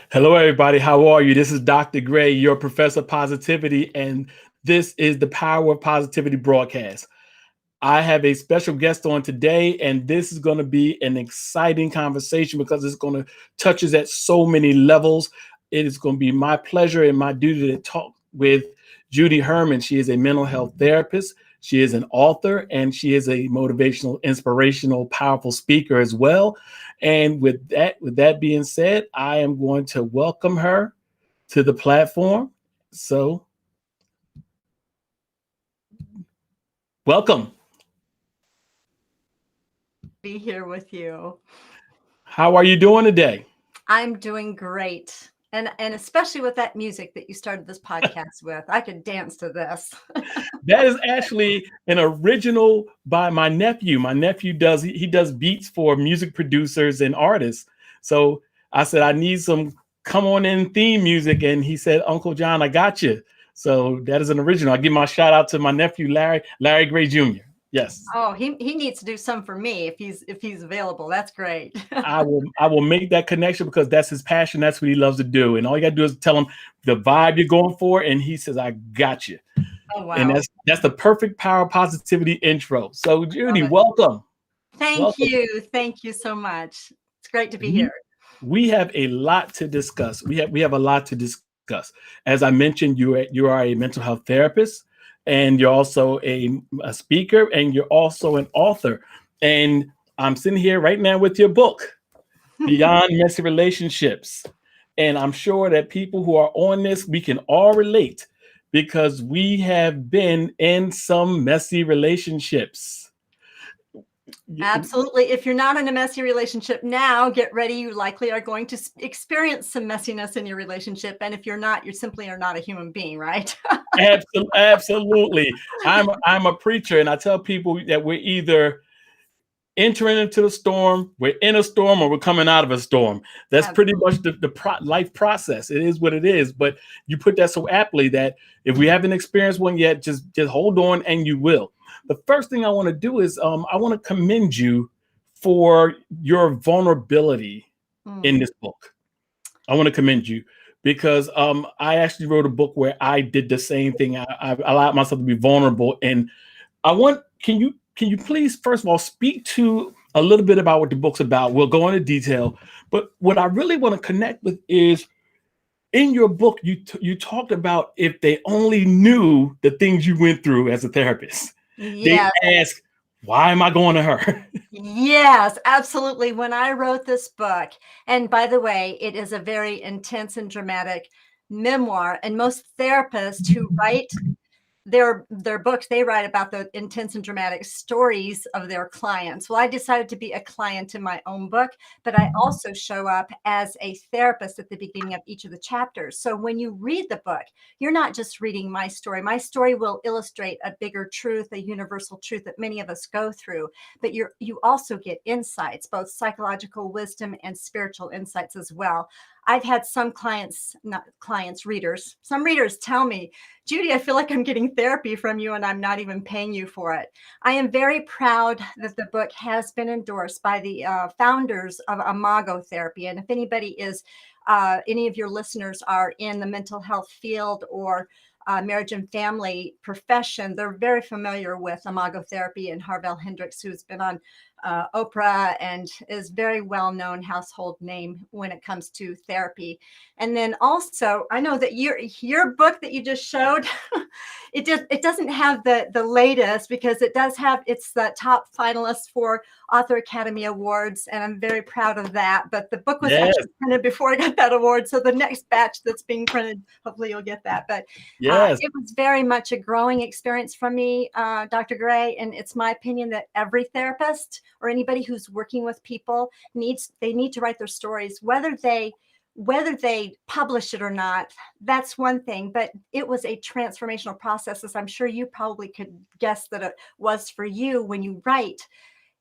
Hello, everybody. How are you? This is Dr. Gray, your professor of positivity, and this is the Power of Positivity broadcast. I have a special guest on today, and this is going to be an exciting conversation because it's going to touches at so many levels. It is going to be my pleasure and my duty to talk with Judy Herman. She is a mental health therapist. She is an author, and she is a motivational, inspirational, powerful speaker as well. And with that being said, I am going to welcome her to the platform. So, welcome. Be here with you. How are you doing today? I'm doing great. And especially with that music that you started this podcast with. I could dance to this. That is actually an original by my nephew. My nephew does beats for music producers and artists. So I said I need some come on in theme music, and he said, Uncle John, I got you. So that is an original. I give my shout out to my nephew Larry Gray Jr. Yes. Oh, he needs to do some for me if he's available. That's great. I will make that connection because that's his passion. That's what he loves to do. And all you gotta do is tell him the vibe you're going for, and he says, I got you. Oh And wow. that's the perfect power positivity intro. So Love Judy, it. welcome. Thank Welcome. you. Thank you so much. It's great to be We here. we have a lot to discuss. We have a lot to discuss. As I mentioned, you are a mental health therapist, and you're also a speaker, and you're also an author. And I'm sitting here right now with your book, Beyond Messy Relationships. And I'm sure that people who are on this, we can all relate because we have been in some messy relationships. Absolutely. If you're not in a messy relationship now, get ready. You likely are going to experience some messiness in your relationship. And if you're not, you simply are not a human being, right? Absolutely. I'm a preacher, and I tell people that we're either entering into the storm, we're in a storm, or we're coming out of a storm. That's pretty Absolutely. much the life process. It is what it is. But you put that so aptly that if we haven't experienced one yet, just hold on, and you will. The first thing I want to do is I want to commend you for your vulnerability in Mm. this book. I want to commend you because I actually wrote a book where I did the same thing. I allowed myself to be vulnerable, and I want can you please first of all speak to a little bit about what the book's about? We'll go into detail, but what I really want to connect with is in your book you talked about if they only knew the things you went through as a therapist, they Yes. ask, why am I going to her? Yes, absolutely. When I wrote this book, and by the way, it is a very intense and dramatic memoir, and most therapists who write their books, they write about the intense and dramatic stories of their clients. Well, I decided to be a client in my own book, but I also show up as a therapist at the beginning of each of the chapters. So when you read the book, you're not just reading my story. My story will illustrate a bigger truth, a universal truth that many of us go through, but you also get insights, both psychological wisdom and spiritual insights as well. I've had some clients, not clients, readers, some readers tell me, Judy, I feel like I'm getting therapy from you and I'm not even paying you for it. I am very proud that the book has been endorsed by the founders of Imago Therapy. And if anybody is, any of your listeners are in the mental health field or marriage and family profession, they're very familiar with Imago Therapy and Harvell Hendricks, who's been on Oprah and is very well known household name when it comes to therapy. And then also, I know that your book that you just showed, it doesn't have the latest because it's the top finalist for Author Academy Awards, and I'm very proud of that. But the book was Yes, actually printed before I got that award, so the next batch that's being printed, hopefully you'll get that. But yes. it was very much a growing experience for me, Dr. Gray, and it's my opinion that every therapist or anybody who's working with people need to write their stories, whether they publish it or not. That's one thing, but it was a transformational process, as I'm sure you probably could guess that it was for you. When you write,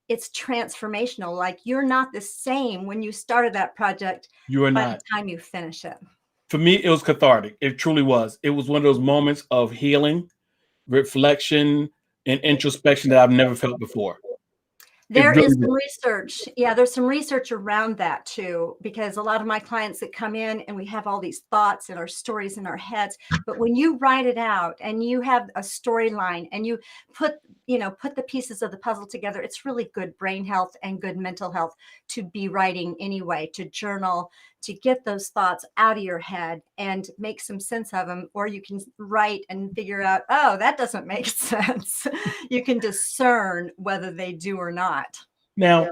it's transformational. Like, you're not the same when you started that project You are by the not. time you finish it. For me, it was cathartic. It truly was. It was one of those moments of healing, reflection, and introspection that I've never felt before. It There really is some will. research. Yeah, there's some research around that too, because a lot of my clients that come in and we have all these thoughts and our stories in our heads, but when you write it out and you have a storyline and you put, put the pieces of the puzzle together, it's really good brain health and good mental health to be writing anyway, to journal, to get those thoughts out of your head and make some sense of them. Or you can write and figure out, oh, that doesn't make sense. You can discern whether they do or not. Now,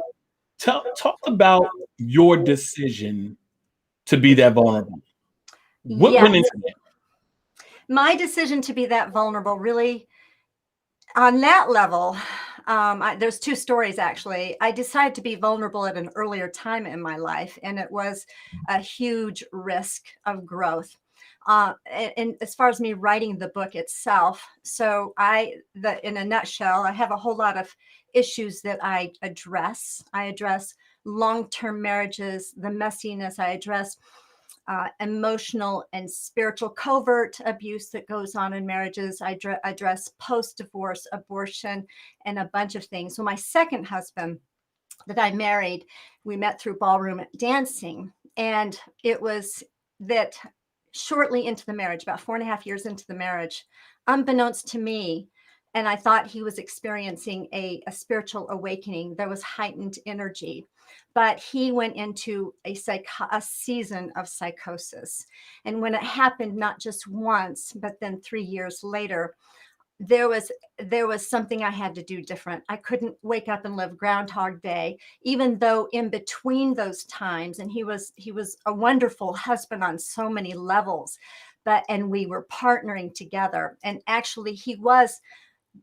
talk about your decision to be that vulnerable. What Yes, went into that? my decision to be that vulnerable really on that level. There's two stories actually. I decided to be vulnerable at an earlier time in my life, and it was a huge risk of growth. And as far as me writing the book itself, so in a nutshell, I have a whole lot of issues that I address. I address long-term marriages, the messiness. I address emotional and spiritual covert abuse that goes on in marriages. I address post divorce, abortion, and a bunch of things. So, my second husband that I married, we met through ballroom dancing. And it was that shortly into the marriage, about 4.5 years into the marriage, unbeknownst to me, and I thought he was experiencing a spiritual awakening. There was heightened energy, but he went into a season of psychosis. And when it happened, not just once, but then 3 years later, there was there was something I had to do different. I couldn't wake up and live Groundhog Day, even though in between those times, and he was a wonderful husband on so many levels, and we were partnering together. And actually, he was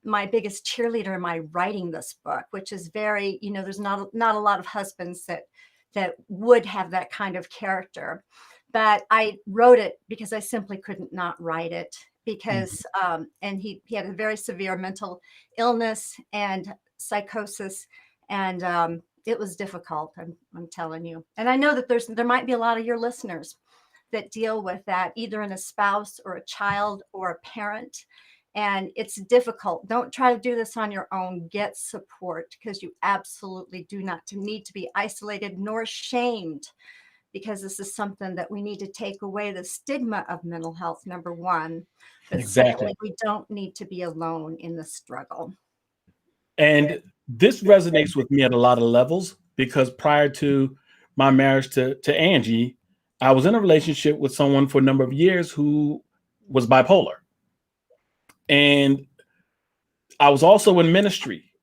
my biggest cheerleader in my writing this book, which is very, there's not a lot of husbands that would have that kind of character. But I wrote it because I simply couldn't not write it Mhm. because and he had a very severe mental illness and psychosis, and it was difficult. I'm telling you, and I know that there might be a lot of your listeners that deal with that, either in a spouse or a child or a parent. And it's difficult. Don't try to do this on your own. Get support, because you absolutely do not need to be isolated nor shamed, because this is something that we need to take away the stigma of mental health, number one. But Exactly. secondly, we don't need to be alone in the struggle. And this resonates with me at a lot of levels because prior to my marriage to Angie, I was in a relationship with someone for a number of years who was bipolar. And I was also in ministry.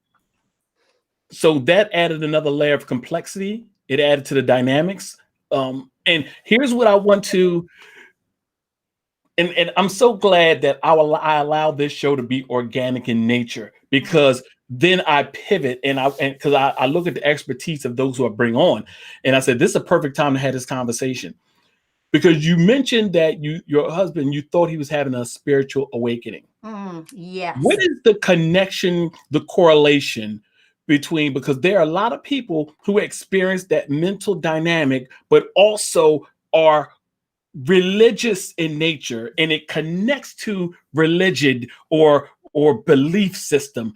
So that added another layer of complexity. It added to the dynamics. And here's what I want to, and I'm so glad that I allow this show to be organic in nature, Mhm. because then I pivot and because I look at the expertise of those who I bring on, and I said this is a perfect time to have this conversation, because you mentioned that your husband, you thought he was having a spiritual awakening. What Yes. is the connection, the correlation between, because there are a lot of people who experience that mental dynamic, but also are religious in nature, and it connects to religion or belief system.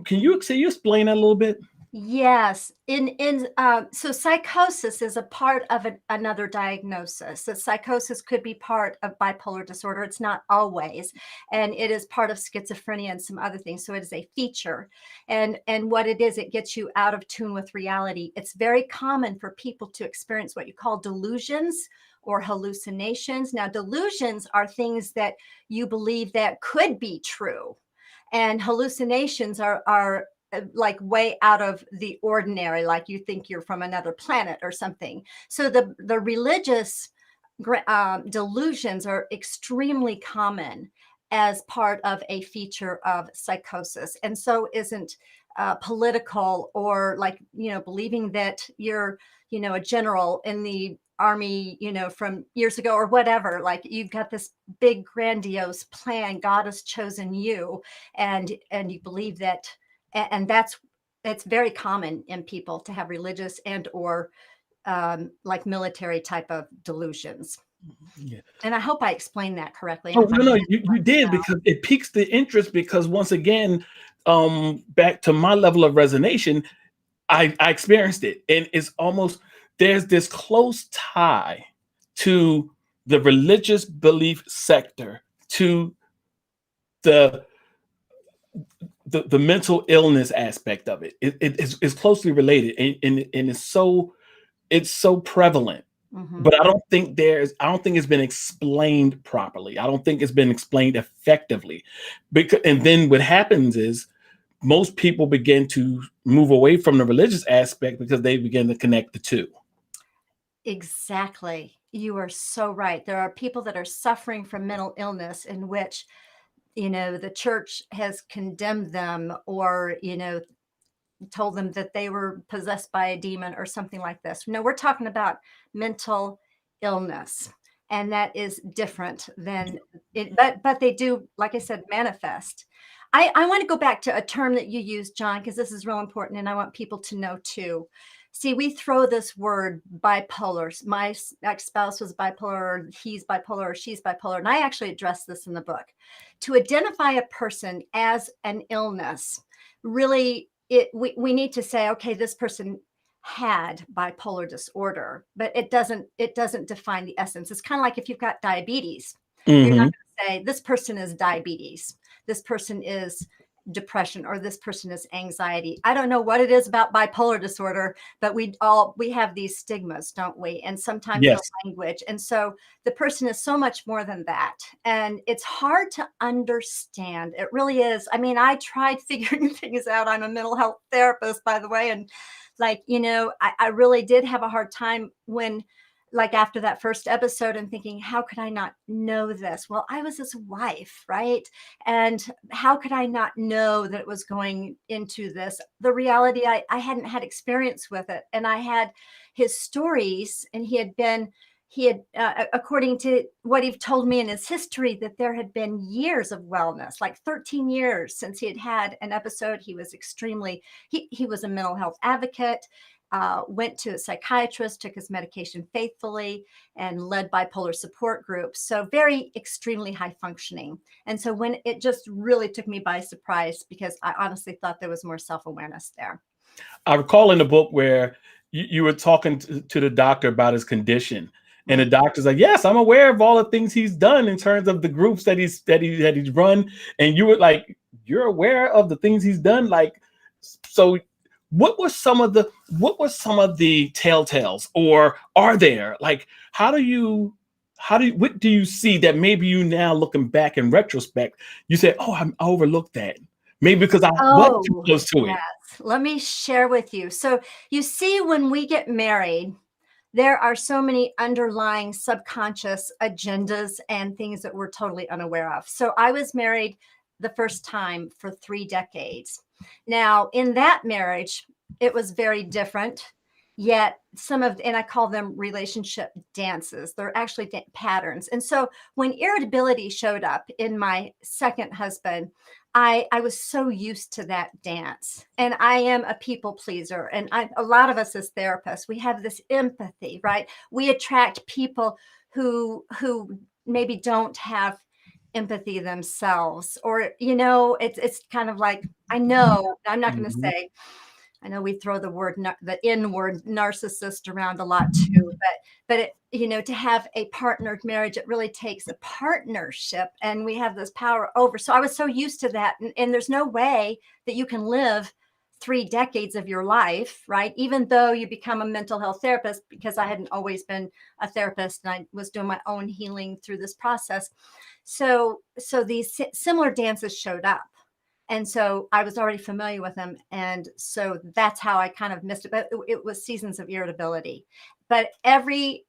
Can you explain that a little bit? Yes. So psychosis is a part of another diagnosis. So psychosis could be part of bipolar disorder. It's not always, and it is part of schizophrenia and some other things. So it is a feature, and what it is, it gets you out of tune with reality. It's very common for people to experience what you call delusions or hallucinations. Now, delusions are things that you believe that could be true, and hallucinations are like way out of the ordinary, like you think you're from another planet or something. So the religious delusions are extremely common as part of a feature of psychosis, and so isn't political, or like, believing that you're, a general in the army, from years ago or whatever. Like, you've got this big grandiose plan, God has chosen you, and you believe that. And that's very common in people to have religious and or like military type of delusions. Yeah. And I hope I explained that correctly. And Oh if I no, no, did, you let me did, know. because it piques the interest, because once again, back to my level of resonation, I experienced it, and it's almost there's this close tie to the religious belief sector to the the mental illness aspect of it. It's closely related, and it's so prevalent. Mhm. But I don't think it's been explained properly. I don't think it's been explained effectively. Because and then what happens is most people begin to move away from the religious aspect because they begin to connect the two. Exactly. You are so right. There are people that are suffering from mental illness in which, the church has condemned them or, told them that they were possessed by a demon or something like this. No, we're talking about mental illness. And that is different than it, but they do, like I said, manifest. I want to go back to a term that you used, John, because this is real important and I want people to know too. See, we throw this word bipolar. My ex-spouse was bipolar, or he's bipolar, or she's bipolar. And I actually address this in the book. To identify a person as an illness, really we need to say, okay, this person had bipolar disorder, but it doesn't define the essence. It's kind of like if you've got diabetes, you're not Hmm. going to say this person is diabetes, this person is depression, or this person is anxiety. I don't know what it is about bipolar disorder, but we have these stigmas, don't we? And sometimes the Yes. language. And so the person is so much more than that. And it's hard to understand. It really is. I mean, I tried figuring things out. I'm a mental health therapist, by the way. And like, I really did have a hard time when, like, after that first episode, and thinking, how could I not know this? Well, I was his wife, right? And how could I not know that it was going into this? The reality, I hadn't had experience with it. And I had his stories, and according to what he told me in his history, that there had been years of wellness, like 13 years since he had had an episode. He was he was a mental health advocate, went to a psychiatrist, took his medication faithfully, and led bipolar support groups. So very extremely high functioning. And so when it just really took me by surprise, because I honestly thought there was more self-awareness there. I recall in the book where you were talking to the doctor about his condition, and the Mm. doctor's like, "Yes, I'm aware of all the things he's done in terms of the groups that he's run," and you were like, "You're aware of the things he's done?" Like, so what were some of the telltales, or are there like what do you see that maybe you now looking back in retrospect you say, "Oh, I overlooked that." Maybe because I wasn't too Oh, close to it. yes. Let me share with you. So you see, when we get married, there are so many underlying subconscious agendas and things that we're totally unaware of. So I was married the first time for 3 decades. Now, in that marriage, it was very different. Yet and I call them relationship dances. They're actually patterns. And so when irritability showed up in my second husband, I was so used to that dance. And I am a people pleaser. And a lot of us as therapists, we have this empathy, right? We attract people who maybe don't have empathy themselves, or it's kind of like, I know I'm not going to Mhm. say, I know we throw the N word narcissist around a lot too, but to have a partnered marriage, it really takes a partnership, and we have this power over. So I was so used to that, and there's no way that you can live 3 decades of your life, right? Even though you become a mental health therapist, because I hadn't always been a therapist, and I was doing my own healing through this process. So these similar dances showed up, and so I was already familiar with them. And so that's how I kind of missed it. But it was seasons of irritability. But every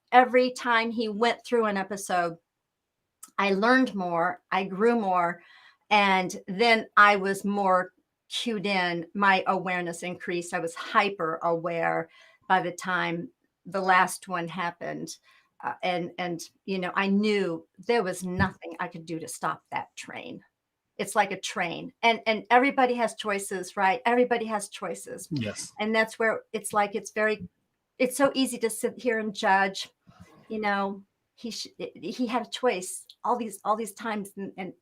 time he went through an episode, I learned more, I grew more, and then I was more cued in. My awareness increased. I was hyper aware by the time the last one happened. And I knew there was nothing I could do to stop that train. It's like a train, and everybody has choices, right? Everybody has choices. Yes. And that's where it's like, it's so easy to sit here and judge. you know he had a choice all these times, and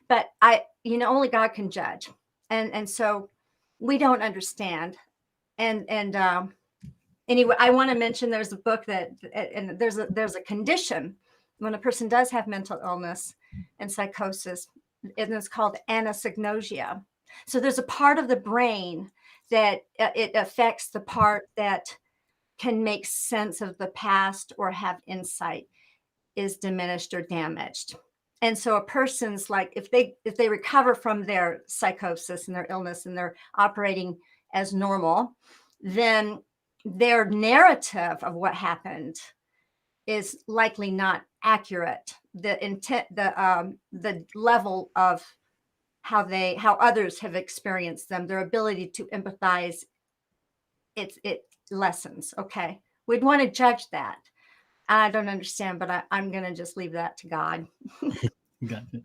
but only God can judge. And so we don't understand. And anyway, I want to mention there's a book that, and there's a condition when a person does have mental illness and psychosis, and it's called anosognosia. So there's a part of the brain that it affects the part that can make sense of the past or have insight is diminished or damaged. And so a person's like, if they recover from their psychosis and their illness and they're operating as normal, then their narrative of what happened is likely not accurate. The intent, the level of how others have experienced them, their ability to empathize, it lessens. Okay, we'd want to judge that. I don't understand, but I'm going to just leave that to God. Gotcha.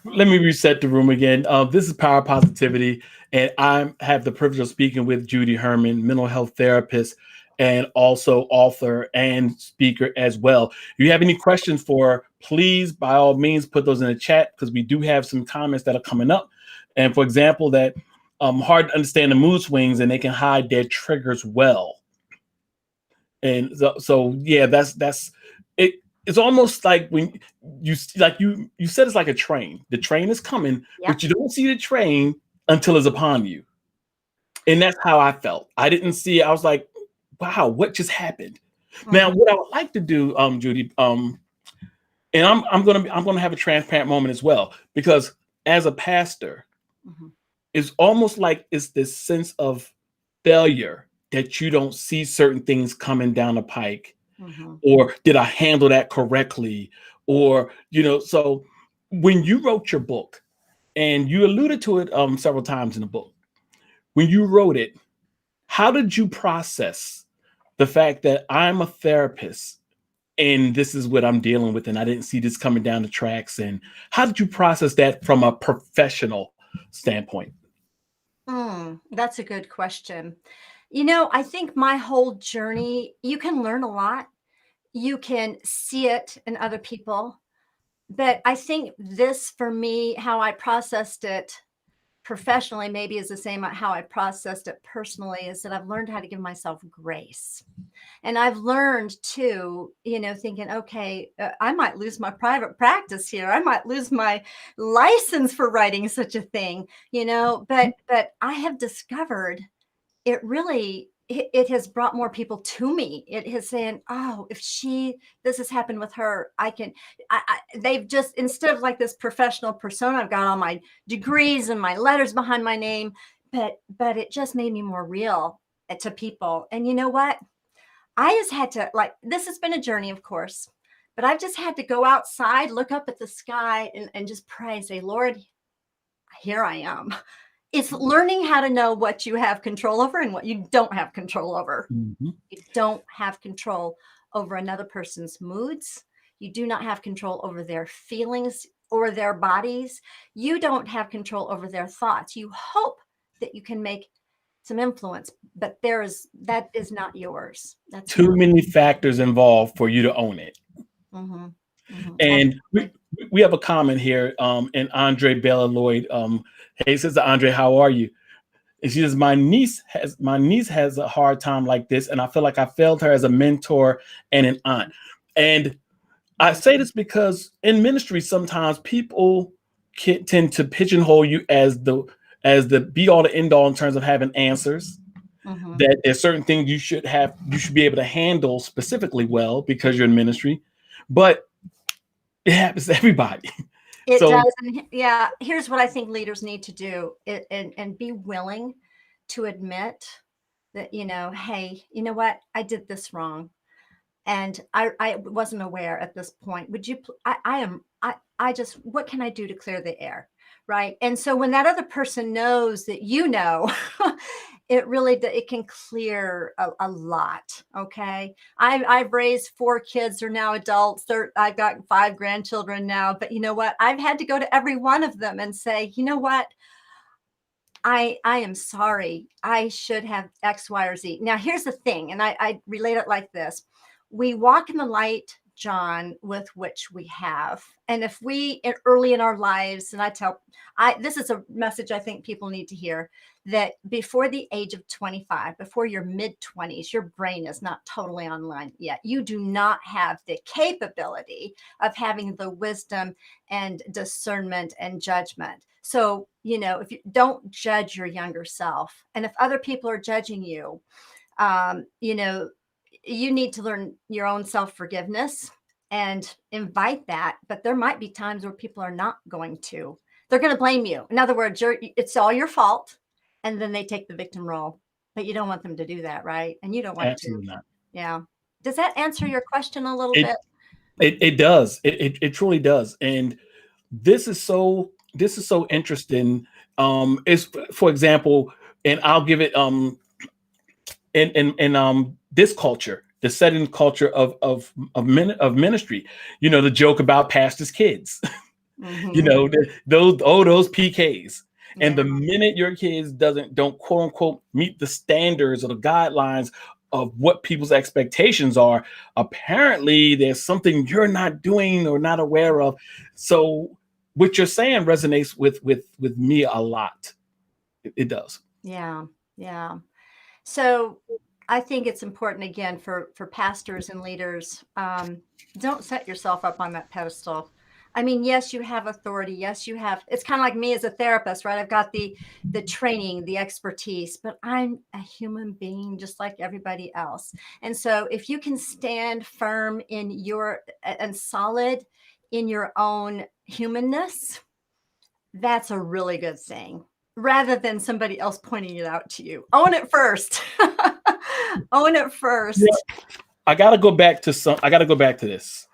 Let me reset the room again. This is Power Positivity, and I have the privilege of speaking with Judy Herman, mental health therapist, and also author and speaker as well. If you have any questions for her, please, by all means, put those in the chat because we do have some comments that are coming up. And for example, that hard to understand the mood swings and they can hide their triggers well. And so yeah, that's it. It's almost like when you said it's like a train. The train is coming, Yep. but you don't see the train until it's upon you. And that's how I felt. I didn't see it. I was like, wow, what just happened? Now, what I would like to do, Judy, and I'm gonna have a transparent moment as well, because as a pastor, Mhm. it's almost like it's this sense of failure that you don't see certain things coming down the pike, Mhm. or did I handle that correctly, or so when you wrote your book, and you alluded to it several times in the book, when you wrote it, how did you process the fact that I'm a therapist and this is what I'm dealing with, and I didn't see this coming down the tracks? And how did you process that from a professional standpoint? That's a good question. I think my whole journey, you can learn a lot. You can see it in other people. But I think this, for me, how I processed it professionally, maybe is the same how I processed it personally, is that I've learned how to give myself grace. And I've learned too, thinking, okay, I might lose my private practice here. I might lose my license for writing such a thing, but I have discovered it really it has brought more people to me. It has saying, oh, if this has happened with her, I can. They've just, instead of like this professional persona, I've got all my degrees and my letters behind my name, but it just made me more real to people. And you know what? I just had to, like, this has been a journey, of course, but I've just had to go outside, look up at the sky, and just pray, say, Lord, here I am. It's learning how to know what you have control over and what you don't have control over. Mhm. You don't have control over another person's moods. You do not have control over their feelings or their bodies. You don't have control over their thoughts. You hope that you can make some influence, but that is not yours. That's Too not. many factors involved for you to own it. Mhm, mhm, And we, absolutely. we have a comment here, and Andre Bella Lloyd. Hey, Sister Andre, how are you? And she says, my niece has a hard time like this, and I feel like I failed her as a mentor and an aunt. And I say this because in ministry, sometimes people tend to pigeonhole you as the be all to end all in terms of having answers. Mhm. That there's certain things you should be able to handle specifically well because you're in ministry, but it happens to everybody. It So does, and yeah, here's what I think leaders need to do, and be willing to admit that, "Hey, you know what? I did this wrong, and I wasn't aware at this point. Would you pl I am I just what can I do to clear the air?" Right? And so when that other person knows that it really it can clear a lot, okay? I've raised 4 kids, they're now adults. I've got 5 grandchildren now, but you know what? I've had to go to every one of them and say, "You know what? I am sorry. I should have X, Y, or Z." Now, here's the thing, and I relate it like this. We walk in the light John, with which we have. And if we early in our lives, and this is a message I think people need to hear, that before the age of 25, before your mid 20s, your brain is not totally online yet. You do not have the capability of having the wisdom and discernment and judgment. So, if you don't judge your younger self, and if other people are judging you, um, you know, you need to learn your own self-forgiveness and invite that. But there might be times where people are not going to. They're going to blame you. In other words, it's all your fault. And then they take the victim role. But you don't want them to do that, right? And you don't want to. Absolutely not. Yeah. Does that answer your question a little It bit? it does. It truly does. And this is so interesting. Is for example, and I'll give it in this culture, the setting culture of ministry. The joke about pastors' kids. Mm-hmm. Those PKs. And Yeah. the minute your kids don't quote unquote meet the standards or the guidelines of what people's expectations are, apparently there's something you're not doing or not aware of. So what you're saying resonates with me a lot. It does. Yeah. Yeah. So I think it's important again for pastors and leaders. Don't set yourself up on that pedestal. I mean, yes, you have authority. Yes, you have. It's kind of like me as a therapist, right? I've got the training, the expertise, but I'm a human being just like everybody else. And so, if you can stand firm in your and solid in your own humanness, that's a really good thing, rather than somebody else pointing it out to you. Own it first. Own it Yeah. first. I gotta go back to this.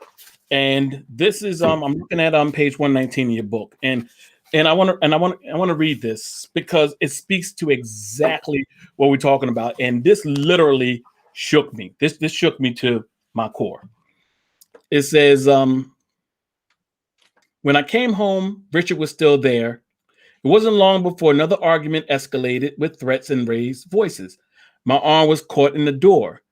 And this is I'm looking at page 119 in your book. And I want to read this because it speaks to exactly what we're talking about. And this literally shook me. This shook me to my core. It says, when I came home, Richard was still there. It wasn't long before another argument escalated with threats and raised voices. My arm was caught in the door.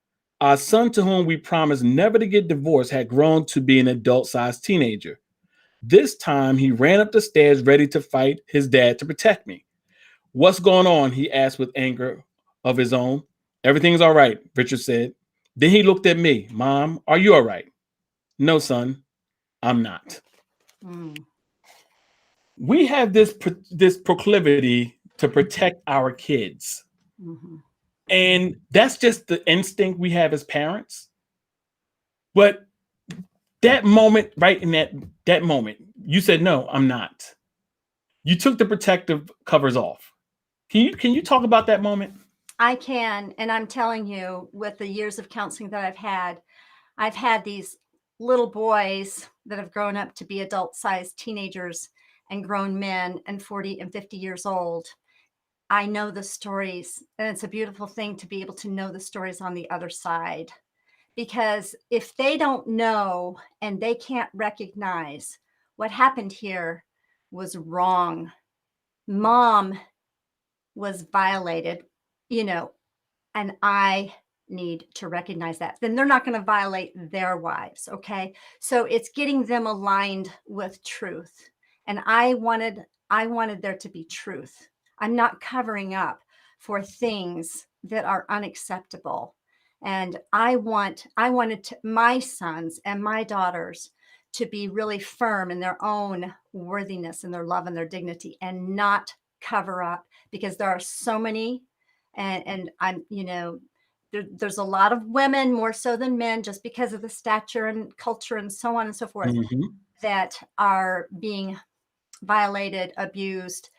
Our son, to whom we promised never to get divorced, had grown to be an adult-sized teenager. This time, he ran up the stairs ready to fight his dad to protect me. "What's going on?" he asked with anger of his own. "Everything's all right," Richard said. Then he looked at me. "Mom, are you all right?" "No, son, I'm not." Mm, We have this proclivity to protect our kids. mhm. And that's just the instinct we have as parents. But that moment, right in that moment, you said, "No, I'm not." You took the protective covers off. Can you talk about that moment? I can, and I'm telling you, with the years of counseling that I've had these little boys that have grown up to be adult-sized teenagers and grown men and 40 and 50 years old. I know the stories, and it's a beautiful thing to be able to know the stories on the other side. Because if they don't know and they can't recognize what happened here was wrong, mom was violated, you know, and I need to recognize that, then they're not going to violate their wives. Okay. So it's getting them aligned with truth. And I wanted there to be truth. I'm not covering up for things that are unacceptable. And I wanted my sons and my daughters to be really firm in their own worthiness and their love and their dignity and not cover up, because there are so many, and I'm, there's a lot of women more so than men, just because of the stature and culture and so on and so forth, Mhm. that are being violated, abused,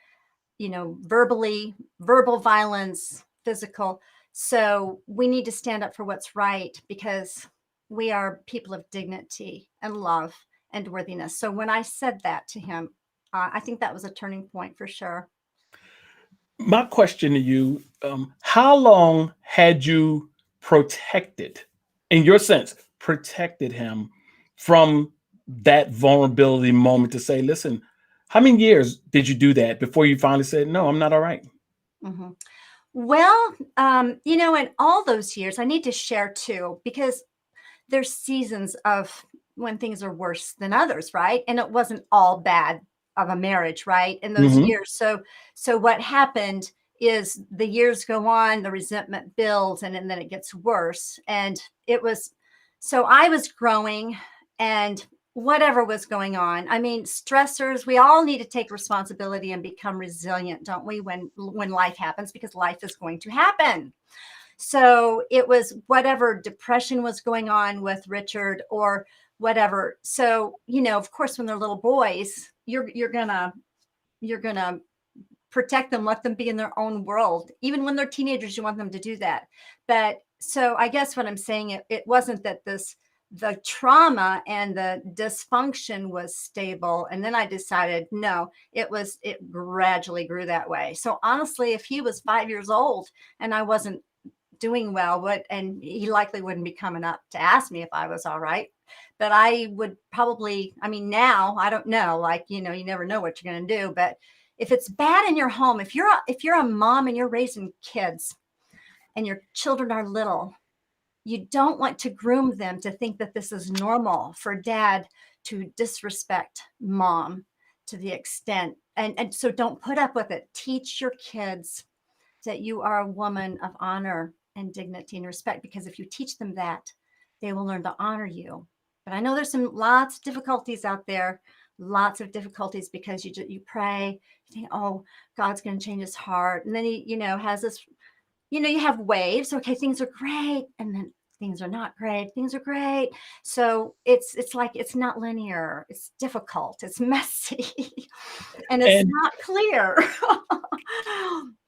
verbal violence, physical. So we need to stand up for what's right, because we are people of dignity and love and worthiness. So when I said that to him, I think that was a turning point for sure. My question to you: how long had you protected, in your sense, protected him from that vulnerability moment to say, "Listen"? How many years did you do that before you finally said, "No, I'm not all right"? Mhm. Well, in all those years, I need to share too, because there's seasons of when things are worse than others, right? And it wasn't all bad of a marriage, right? In those Hmm. years. So what happened is the years go on, the resentment builds, and then it gets worse. And it was so I was growing and whatever was going on. I mean, stressors, we all need to take responsibility and become resilient, don't we, when life happens, because life is going to happen. So it was whatever depression was going on with Richard or whatever. So, of course, when they're little boys, you're gonna protect them, let them be in their own world. Even when they're teenagers, you want them to do that. But so I guess what I'm saying, it wasn't that the trauma and the dysfunction was stable. And then I decided, no, it gradually grew that way. So honestly, if he was 5 years old and I wasn't doing well, and he likely wouldn't be coming up to ask me if I was all right. But I would probably, I mean, now I don't know, like, you never know what you're going to do. But if it's bad in your home, if you're a mom and you're raising kids and your children are little, you don't want to groom them to think that this is normal for dad to disrespect mom to the extent. And so don't put up with it. Teach your kids that you are a woman of honor and dignity and respect, because if you teach them that, they will learn to honor you. But I know there's some lots of difficulties out there, lots of difficulties, because you pray, you think, oh, God's going to change his heart, and then he has this, you have waves. Okay, things are great, and then things are not great. Things are great. So it's like it's not linear. It's difficult. It's messy, and it's And not clear.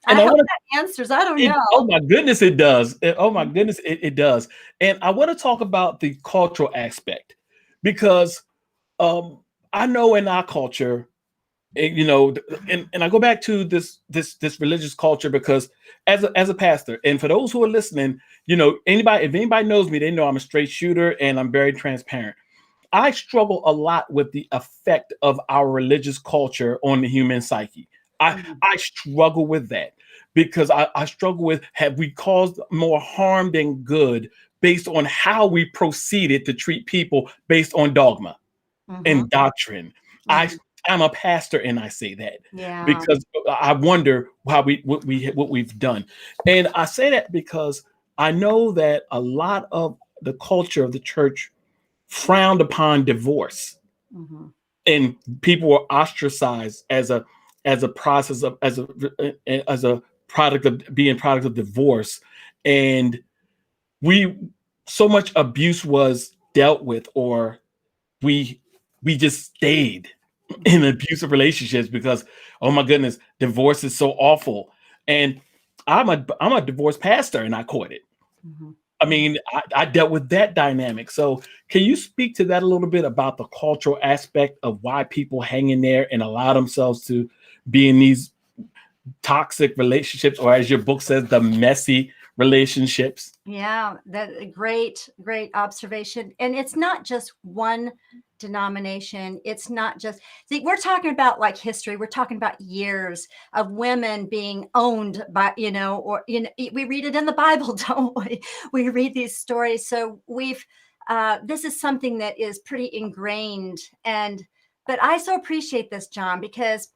I and I hope want that answers. I don't to. Oh know. my goodness, it does. Oh my Mhm, goodness, it does. And I want to talk about the cultural aspect because um, I know in our culture, and, and I go back to this religious culture because as a pastor, and for those who are listening, if anybody knows me, they know I'm a straight shooter and I'm very transparent. I struggle a lot with the effect of our religious culture on the human psyche. I, mhm, I struggle with that because I struggle with, have we caused more harm than good based on how we proceeded to treat people based on dogma mhm, and doctrine. I mhm. I'm a pastor and I say that Yeah. because I wonder how what we've done. And I say that because I know that a lot of the culture of the church frowned upon divorce, Mhm, and people were ostracized as a process of as a product of being product of divorce. And we so much abuse was dealt with, or we we just stayed in mhm, abusive relationships because, oh my goodness, divorce is so awful. And I'm a divorced pastor and I caught it. mhm. I mean, I dealt with that dynamic. So can you speak to that a little bit about the cultural aspect of why people hang in there and allow themselves to be in these toxic relationships, or as your book says, the messy relationships? Yeah, that a great observation. And it's not just one denomination. It's not just, see, we're talking about like history. We're talking about years of women being owned by, or we read it in the Bible, don't we? We read these stories. So this is something that is pretty ingrained. But I so appreciate this, John, because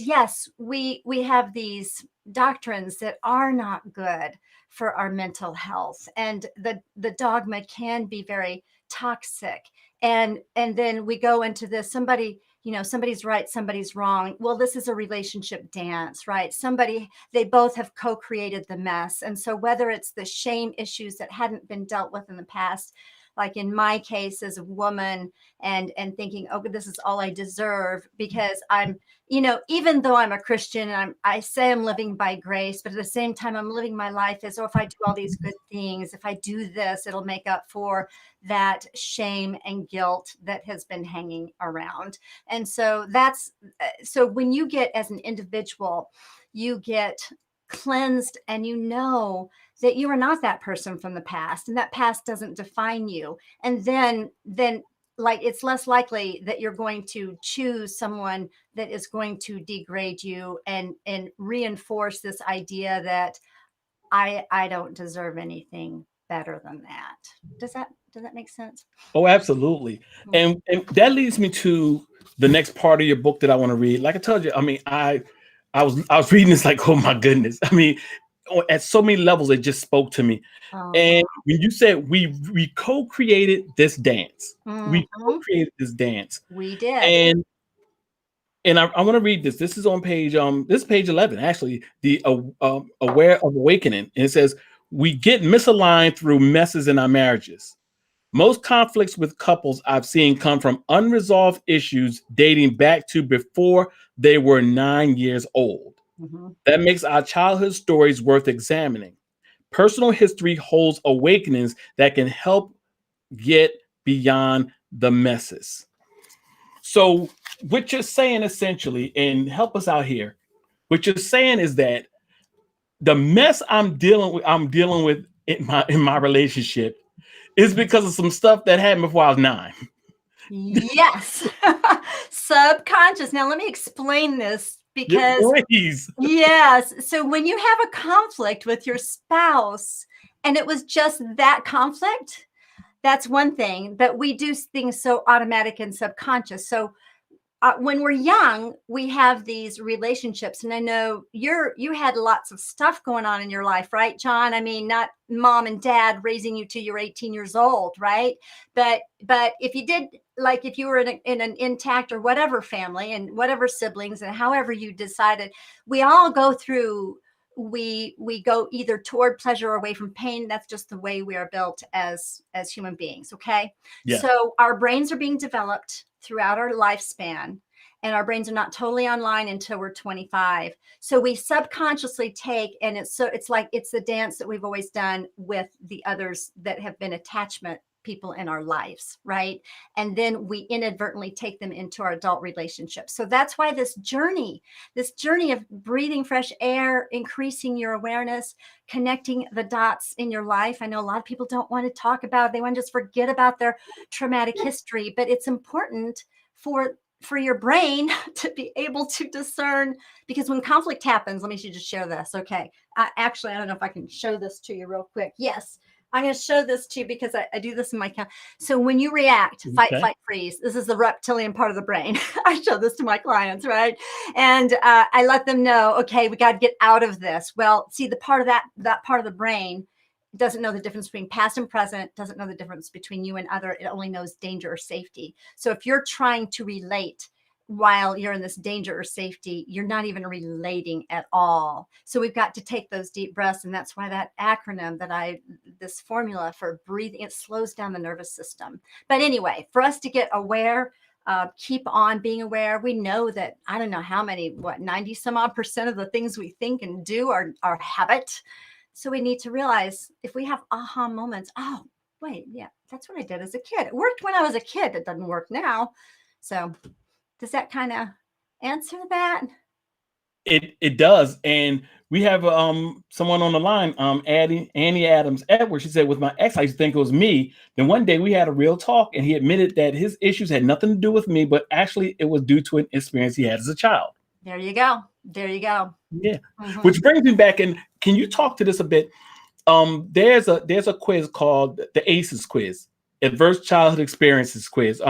yes, we have these doctrines that are not good for our mental health, and the dogma can be very toxic. And then we go into this, somebody's right, somebody's wrong. Well, this is a relationship dance, right? They both have co-created the mess. And so whether it's the shame issues that hadn't been dealt with in the past, like in my case as a woman, and thinking, oh, this is all I deserve because I'm, even though I'm a Christian and I say I'm living by grace, but at the same time, I'm living my life as, oh, if I do all these good things, if I do this, it'll make up for that shame and guilt that has been hanging around. And so so when you get, as an individual, you get cleansed, and that you are not that person from the past, and that past doesn't define you. And then like it's less likely that you're going to choose someone that is going to degrade you and reinforce this idea that I don't deserve anything better than that. Does that make sense? Oh, absolutely. Mm. And that leads me to the next part of your book that I want to read. Like I told you, I mean, I was reading this like, oh my goodness. I mean, at so many levels, it just spoke to me. Uh-huh. And when you said we co-created this dance, we Mhm. co-created this dance, We did. and I want to read this. This is on page 11, actually, the aware of awakening. And it says, we get misaligned through messes in our marriages. Most conflicts with couples I've seen come from unresolved issues dating back to before they were 9 years old. Mhm. That makes our childhood stories worth examining. Personal history holds awakenings that can help get beyond the messes. So, what you're saying essentially, and help us out here, what you're saying is that the mess I'm dealing with in my relationship is because of some stuff that happened before I was 9. Yes. Subconscious. Now let me explain this Yeah, because please. yes. So when you have a conflict with your spouse and it was just that conflict, that's one thing, but we do things so automatic and subconscious. So when we're young, we have these relationships, and I know you had lots of stuff going on in your life, right, John? I mean, not mom and dad raising you till you're 18 years old, right? But if you did, like, if you were in an intact or whatever family and whatever siblings and however you decided, we all go through. We go either toward pleasure or away from pain. That's just the way we are built as human beings. Okay, Yes. so our brains are being developed throughout our lifespan, and our brains are not totally online until we're 25. So we subconsciously take, and it's like it's the dance that we've always done with the others that have been attachment people in our lives, right? And then we inadvertently take them into our adult relationships. So that's why this journey of breathing fresh air, increasing your awareness, connecting the dots in your life. I know a lot of people don't want to talk about it. They want to just forget about their traumatic history, but it's important for your brain to be able to discern, because when conflict happens, let me just share this. Okay. Actually, I don't know if I can show this to you real quick. Yes, I'm going to show this to you because I do this in my account. So when you react, fight, Okay. flight, freeze, this is the reptilian part of the brain. I show this to my clients, right? And I let them know, okay, we got to get out of this. Well, see, the part of that part of the brain doesn't know the difference between past and present, doesn't know the difference between you and other. It only knows danger or safety. So if you're trying to relate while you're in this danger or safety, you're not even relating at all. So we've got to take those deep breaths. And that's why that acronym this formula for breathing, it slows down the nervous system. But anyway, for us to get aware, keep on being aware. We know that, I don't know how many, 90 some odd percent of the things we think and do are habit. So we need to realize, if we have aha moments, oh, wait, yeah, that's what I did as a kid. It worked when I was a kid. It doesn't work now. So does that kind of answer that? It does. And we have someone on the line, Annie Adams Edwards. She said, with my ex, I used to think it was me. Then one day we had a real talk, and he admitted that his issues had nothing to do with me, but actually it was due to an experience he had as a child. There you go. There you go. Yeah. Hmm. Which brings me back, and can you talk to this a bit? There's a quiz called the ACEs quiz, Adverse Childhood Experiences quiz.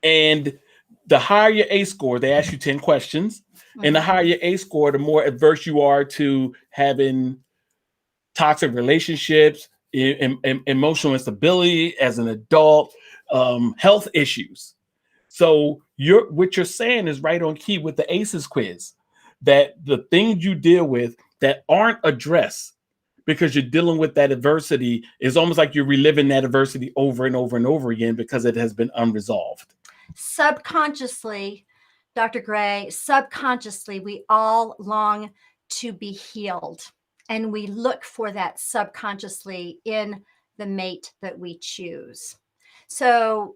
And the higher your ACE score, they ask you 10 questions. And the Hmm. higher your ACE score, the more adverse you are to having toxic relationships, emotional instability as an adult, health issues. So what you're saying is right on key with the ACEs quiz, that the things you deal with that aren't addressed because you're dealing with that adversity is almost like you're reliving that adversity over and over and over again because it has been unresolved. Subconsciously, Dr. Gray, subconsciously, we all long to be healed. And we look for that subconsciously in the mate that we choose. So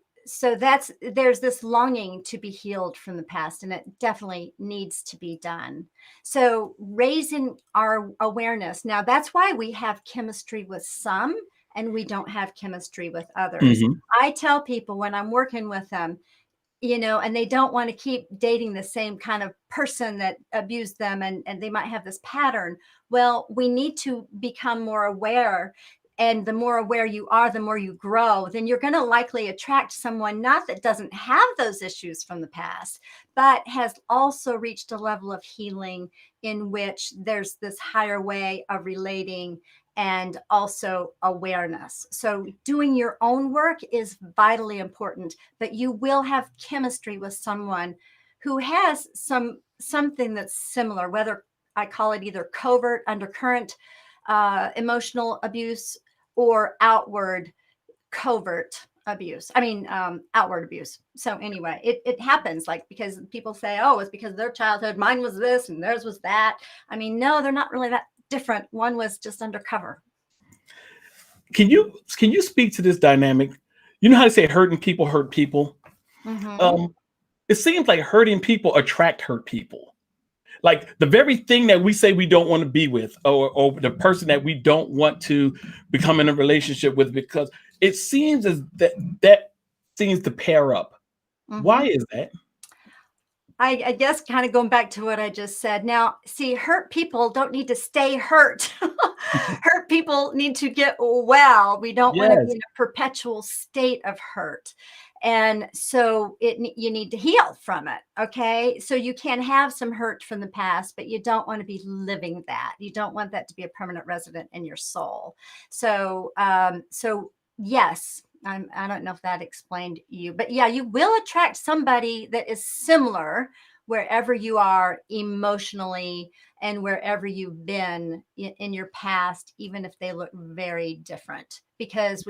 there's this longing to be healed from the past, and it definitely needs to be done. So raising our awareness. Now that's why we have chemistry with some and we don't have chemistry with others. Mhm. I tell people when I'm working with them, and they don't want to keep dating the same kind of person that abused them, and they might have this pattern. Well, we need to become more aware. and the more aware you are, the more you grow, then you're going to likely attract someone not that doesn't have those issues from the past, but has also reached a level of healing in which there's this higher way of relating and also awareness. So doing your own work is vitally important, but you will have chemistry with someone who has something that's similar, whether I call it either covert undercurrent emotional abuse or outward covert abuse. I mean, outward abuse. So anyway, it happens, like, because people say, oh, it's because of their childhood. Mine was this and theirs was that. I mean, no, they're not really that different. One was just undercover. Can you speak to this dynamic? You know how to say hurting people hurt people? Mm-hmm. Um, it seems like hurting people attract hurt people. Like the very thing that we say we don't want to be with, or the person that we don't want to become in a relationship with, because it seems as that seems to pair up. Mm-hmm. Why is that? I guess kind of going back to what I just said. Now, see, hurt people don't need to stay hurt. Hurt people need to get well. We don't want to be Yes. in a perpetual state of hurt. And so you need to heal from it. Okay. So you can have some hurt from the past, but you don't want to be living that. You don't want that to be a permanent resident in your soul. So yes, I don't know if that explained you, but yeah, you will attract somebody that is similar wherever you are emotionally and wherever you've been in your past, even if they look very different, because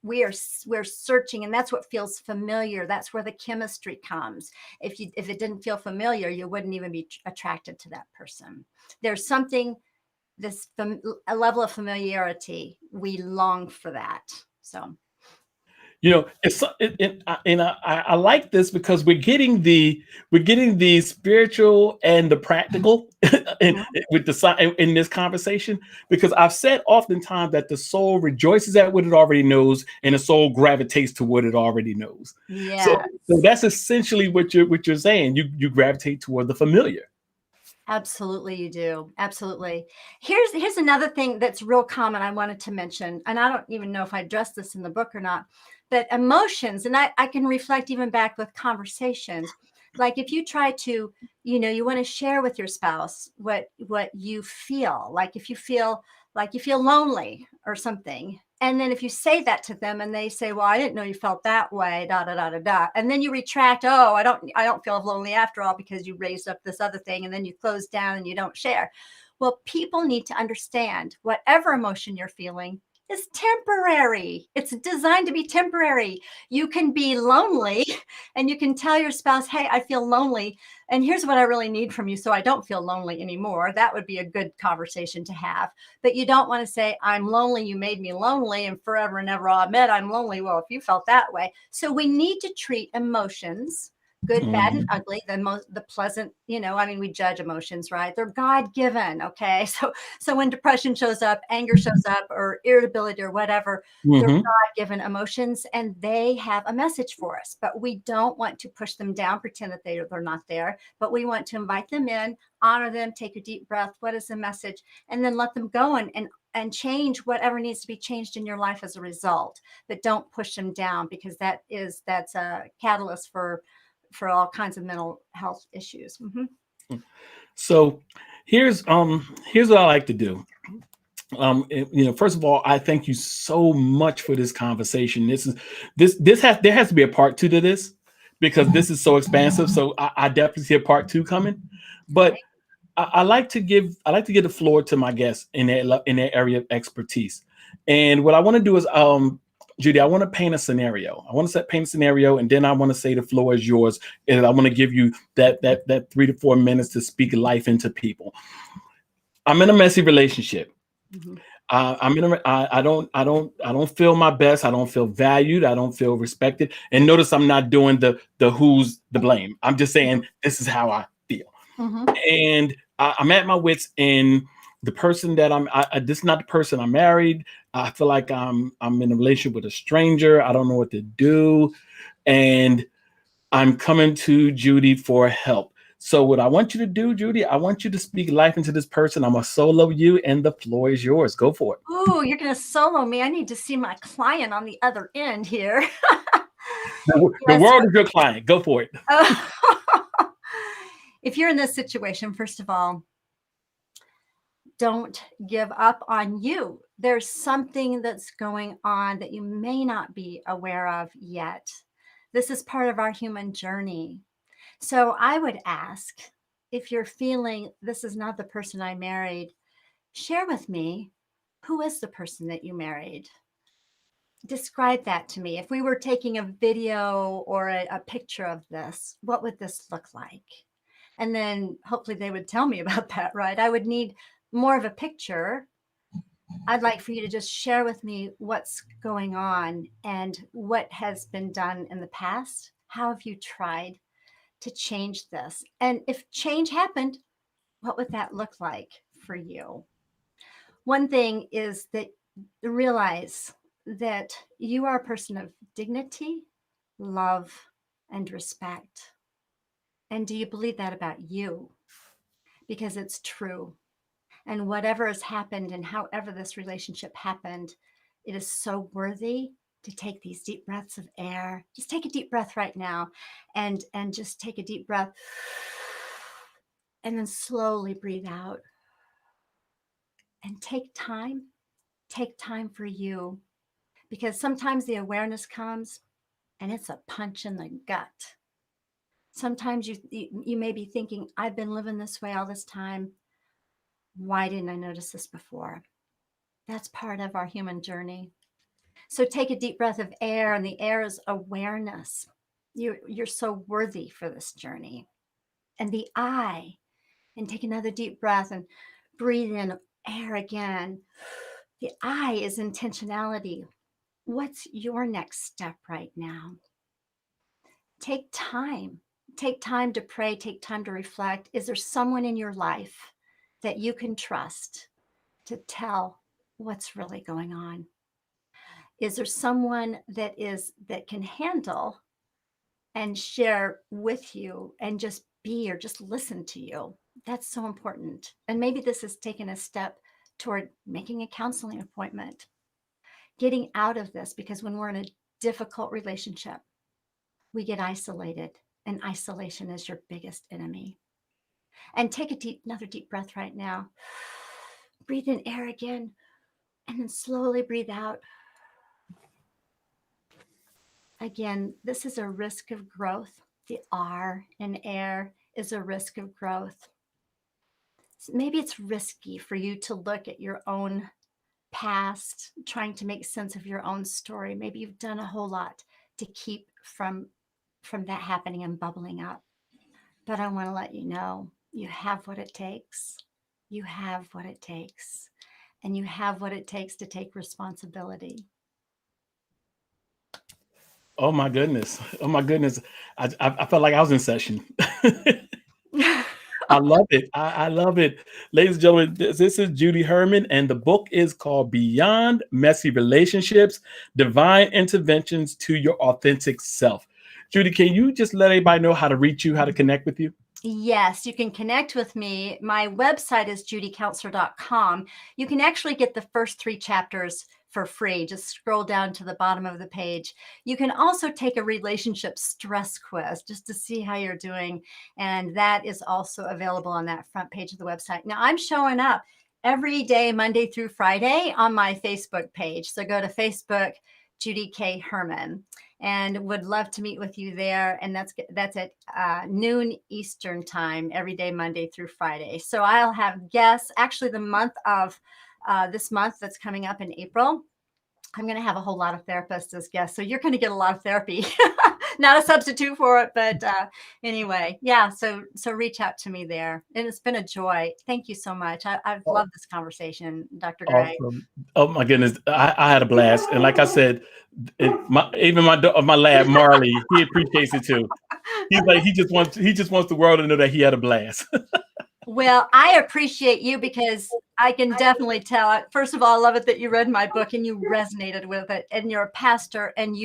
we're searching, and that's what feels familiar. That's where the chemistry comes. If it didn't feel familiar, you wouldn't even be attracted to that person. There's something, a level of familiarity. We long for that. So. You know, and I like this because we're getting the spiritual and the practical in, with in this conversation, because I've said oftentimes that the soul rejoices at what it already knows and the soul gravitates to what it already knows. So, Yes. so that's essentially what you're saying. You gravitate toward the familiar. Absolutely, you do. Absolutely. Here's another thing that's real common I wanted to mention, and I don't even know if I addressed this in the book or not, but emotions, and I can reflect even back with conversations. Like if you try to, you want to share with your spouse what you feel, like if you feel like you feel lonely or something. And then if you say that to them and they say, well, I didn't know you felt that way, da da da da da. And then you retract, oh, I don't feel lonely after all because you raised up this other thing, and then you close down and you don't share. Well, people need to understand whatever emotion you're feeling is temporary. It's designed to be temporary. You can be lonely and you can tell your spouse, hey, I feel lonely. And here's what I really need from you so I don't feel lonely anymore. That would be a good conversation to have. But you don't want to say, I'm lonely, you made me lonely, and forever and ever I'll admit I'm lonely. Well, if you felt that way. So we need to treat emotions, good, bad, and Mhm. ugly, the pleasant, I mean, we judge emotions, right? They're God-given. Okay. So when depression shows up, anger shows up, or irritability or whatever, they're Mhm. God-given emotions and they have a message for us. But we don't want to push them down, pretend that they're not there, but we want to invite them in, honor them, take a deep breath. What is the message? And then let them go and change whatever needs to be changed in your life as a result. But don't push them down, because that's a catalyst for all kinds of mental health issues. Mm-hmm. So here's what I like to do. First of all, I thank you so much for this conversation. There has to be a part two to this, because this is so expansive. So I definitely see a part two coming. But Okay. I like to give the floor to my guests in their area of expertise. And what I want to do is, Judy, I want to paint a scenario. I want to paint a scenario, and then I want to say the floor is yours, and I want to give you that 3 to 4 minutes to speak life into people. I'm in a messy relationship. Mm-hmm. I'm in a, I don't feel my best. I don't feel valued. I don't feel respected. And notice I'm not doing the who's the blame. I'm just saying this is how I feel. Mm-hmm. And I'm at my wits end. The person that this is not the person I married. I feel like I'm in a relationship with a stranger. I don't know what to do, and I'm coming to Judy for help. So what I want you to do, Judy, I want you to speak life into this person. I'm gonna solo you, and the floor is yours. Go for it. Ooh, you're gonna solo me. I need to see my client on the other end here. The Yes. world is your client. Go for it. If you're in this situation, first of all, don't give up on you. There's something that's going on that you may not be aware of yet. This is part of our human journey. So I would ask, if you're feeling this is not the person I married, share with me, who is the person that you married? Describe that to me. If we were taking a video or a picture of this, what would this look like? And then hopefully they would tell me about that, right? I would need more of a picture. I'd like for you to just share with me what's going on and what has been done in the past. How have you tried to change this? And if change happened, what would that look like for you? One thing is that realize that you are a person of dignity, love, and respect. And do you believe that about you? Because it's true. And whatever has happened and however this relationship happened, it is so worthy to take these deep breaths of air. Just take a deep breath right now and just take a deep breath and then slowly breathe out and take time for you, because sometimes the awareness comes and it's a punch in the gut. Sometimes you may be thinking, I've been living this way all this time. Why didn't I notice this before? That's part of our human journey. So take a deep breath of air, and the air is awareness. You're so worthy for this journey. And the I, and take another deep breath and breathe in air again. The I is intentionality. What's your next step right now? Take time. Take time to pray, take time to reflect. Is there someone in your life that you can trust to tell what's really going on? Is there someone that can handle and share with you and just be or just listen to you? That's so important. And maybe this has taken a step toward making a counseling appointment, getting out of this, because when we're in a difficult relationship, we get isolated, and isolation is your biggest enemy. And take another deep breath right now. Breathe in air again, and then slowly breathe out. Again, this is a risk of growth. The R in air is a risk of growth. So maybe it's risky for you to look at your own past, trying to make sense of your own story. Maybe you've done a whole lot to keep from that happening and bubbling up. But I want to let you know, you have what it takes. You have what it takes. And you have what it takes to take responsibility. Oh my goodness. Oh my goodness. I felt like I was in session. I love it. I love it. Ladies and gentlemen, this is Judy Herman, and the book is called Beyond Messy Relationships, Divine Interventions to Your Authentic Self. Judy, can you just let everybody know how to reach you, how to connect with you? Yes, you can connect with me. My website is judycounselor.com. You can actually get the first 3 chapters for free. Just scroll down to the bottom of the page. You can also take a relationship stress quiz just to see how you're doing. And that is also available on that front page of the website. Now, I'm showing up every day, Monday through Friday, on my Facebook page. So go to Facebook, Judy K. Herman, and would love to meet with you there. And that's at noon Eastern time every day, Monday through Friday. So I'll have guests. Actually, the month of this month that's coming up in April, I'm going to have a whole lot of therapists as guests. So you're going to get a lot of therapy. Not a substitute for it, but anyway, yeah. So reach out to me there, and it's been a joy. Thank you so much. I've loved this conversation, Dr. Gray. Awesome. Oh my goodness. I had a blast. And like I said, even my lad, Marley, he appreciates it too. He's like, he just wants the world to know that he had a blast. Well, I appreciate you because I can definitely tell. First of all, I love it that you read my book and you resonated with it, and you're a pastor, and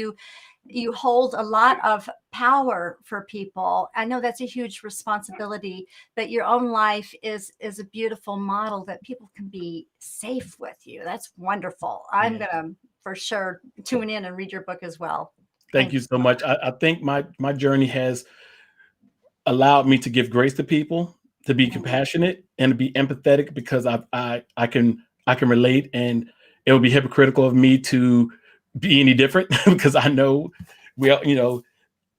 you hold a lot of power for people. I know that's a huge responsibility, but your own life is a beautiful model that people can be safe with you. That's wonderful. I'm Yeah. gonna for sure tune in and read your book as well. Thank Thank you you so so much. much. I think my journey has allowed me to give grace to people, to be Mhm. compassionate, and to be empathetic, because I can relate, and it would be hypocritical of me to be any different because I know we are,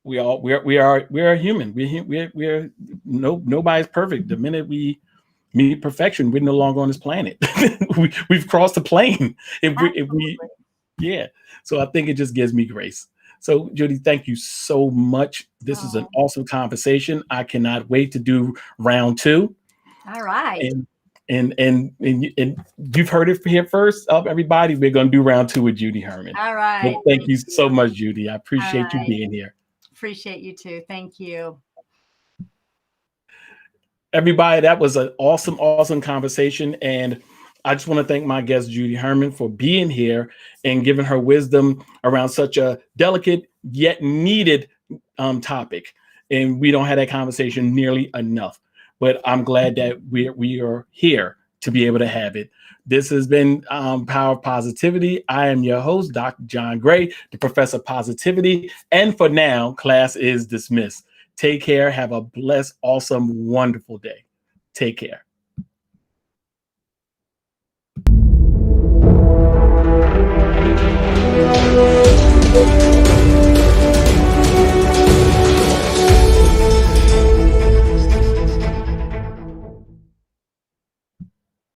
we are human. We're nobody's perfect. The minute we meet perfection, we're no longer on this planet. We've crossed the plane. If we Absolutely. yeah. So I think it just gives me grace. So Judy, thank you so much. This is an Oh, awesome conversation. I cannot wait to do round two. all right. And and you've heard it here first. Everybody, we're going to do round two with Judy Herman. All But right. thank Thank you you. so much, Judy. I All appreciate you right. being here. Appreciate you too. Thank you. Everybody, that was an awesome, awesome conversation. And I just want to thank my guest, Judy Herman, for being here and giving her wisdom around such a delicate yet needed topic. And we don't have that conversation nearly enough. But I'm glad that we are here to be able to have it. This has been Power of Positivity. I am your host, Dr. John Gray, the Professor of Positivity. And for now, class is dismissed. Take care. Have a blessed, awesome, wonderful day. Take care.